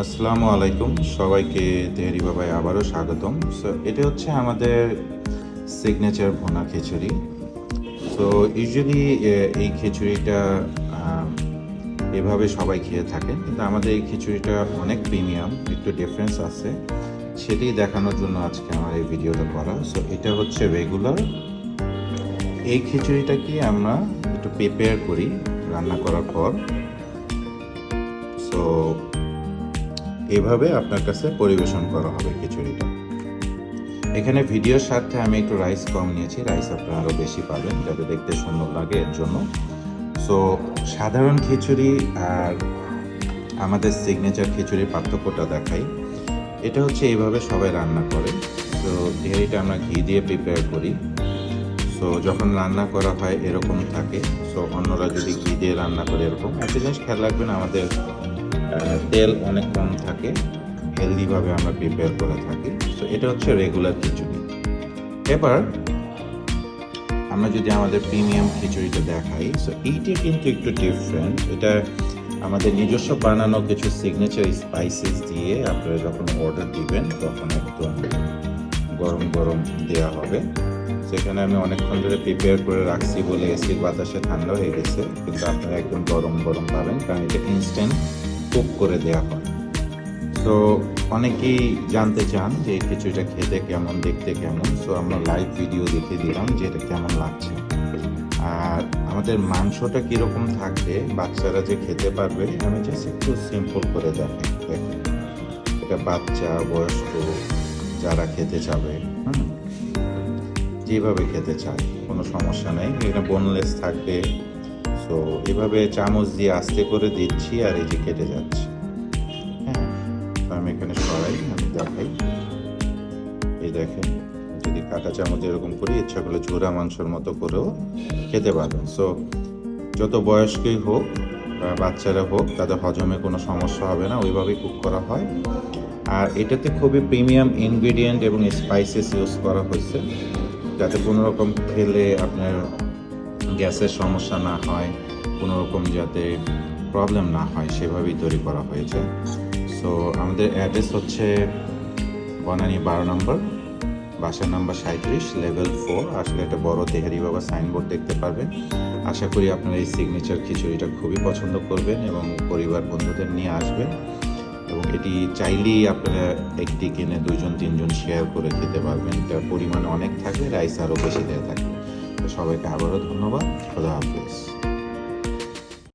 আসসালামু আলাইকুম, সবাইকে তেহারি বাবায় আবারও স্বাগতম। সো এটা হচ্ছে আমাদের সিগনেচার ভুনা খিচুড়ি। সো ইউজুয়ালি এই খিচুড়িটা এভাবে সবাই খেয়ে থাকেন, কিন্তু আমাদের এই খিচুড়িটা অনেক প্রিমিয়াম, একটু ডিফারেন্স আছে, সেটি দেখানোর জন্য আজকে আমার এই ভিডিওটা করা। সো এটা হচ্ছে রেগুলার। এই খিচুড়িটাকে আমরা একটু প্রিপেয়ার করি রান্না করার পর। সো এভাবে আপনার কাছে পরিবেশন করা হবে খিচুড়িটা। এখানে ভিডিওর সাথে আমি একটু রাইস কম নিয়েছি, রাইস আপনারা আরও বেশি পাবেন যাতে দেখতে সুন্দর লাগে এর জন্য। সো সাধারণ খিচুড়ি আর আমাদের সিগনেচার খিচুড়ির পার্থক্যটা দেখাই। এটা হচ্ছে এইভাবে সবাই রান্না করে। তো তেহারিটা আমরা ঘি দিয়ে প্রিপেয়ার করি। সো যখন রান্না করা হয় এরকম থাকে। সো অন্যরা যদি ঘি দিয়ে রান্না করে এরকম, একটা জিনিস খেয়াল রাখবেন, আমাদের তেল অনেক কম থাকে, হেলদিভাবে আমরা প্রিপেয়ার করে থাকি। তো এটা হচ্ছে রেগুলার খিচুড়ি। এবার আমরা যদি আমাদের প্রিমিয়াম খিচুড়িটা দেখাই, সো এইটা কিন্তু একটু ডিফারেন্ট। এটা আমাদের নিজস্ব বানানো কিছু সিগনেচার স্পাইসেস দিয়ে আপনারা যখন অর্ডার দিবেন তখন একদম গরম গরম দেওয়া হবে। সেখানে আমি অনেকক্ষণ ধরে প্রিপেয়ার করে রাখছি বলে এসির বাতাসে ঠান্ডা হয়ে গেছে, কিন্তু আপনারা একদম গরম গরম পাবেন, কারণ এটা ইনস্ট্যান্ট কুক করে দেওয়া হয়। তো অনেকেই জানতে চান যে এই খিচুড়িটা খেতে কেমন, দেখতে কেমন। সো আমরা লাইভ ভিডিও দেখে দিলাম যে এটা কেমন লাগছে। আর আমাদের মাংসটা কীরকম থাকবে, বাচ্চারা যে খেতে পারবে, আমি জাস্ট একটু সিম্পল করে দেখেন। এটা বাচ্চা, বয়স্ক যারা খেতে চাবে, যেভাবে খেতে চায় কোনো সমস্যা নেই। এটা বোনলেস থাকবে। সো এভাবে চামচ দিয়ে আস্তে করে দিচ্ছি আর এই যে কেটে যাচ্ছে। হ্যাঁ, তো আমি এখানে সরাই, আমি দেখাই। এই দেখেন, যদি কাঁটা চামচ এরকম করি, ইচ্ছা করলে ঝোড়া মাংসের মতো করেও খেতে পারবেন। সো যত বয়স্কই হোক বা বাচ্চারা হোক, তাদের হজমে কোনো সমস্যা হবে না, ওইভাবেই কুক করা হয়। আর এটাতে খুবই প্রিমিয়াম ইনগ্রিডিয়েন্ট এবং স্পাইসেস ইউজ করা হয়েছে, যাতে কোনো রকম খেলে আপনার গ্যাসের সমস্যা না হয়, কোনো রকম যাতে প্রবলেম না হয়, সেভাবেই তৈরি করা হয়েছে। সো আমাদের অ্যাড্রেস হচ্ছে বনানী 12 নম্বর, বাসা নাম্বার 37, লেভেল 4। আসলে একটা বড় তেহারি বাবা সাইনবোর্ড দেখতে পারবেন। আশা করি আপনারা এই সিগনেচার খিচুড়িটা খুবই পছন্দ করবেন এবং পরিবার বন্ধুদের নিয়ে আসবেন। এবং এটি চাইলেই আপনারা একটি কিনে 2-3জন শেয়ার করে খেতে পারবেন। এটার পরিমাণ অনেক থাকে, রাইস আরও বেশি দেওয়া থাকে। তো সবাইকে আবারও ধন্যবাদ। খোদা হাফেজ।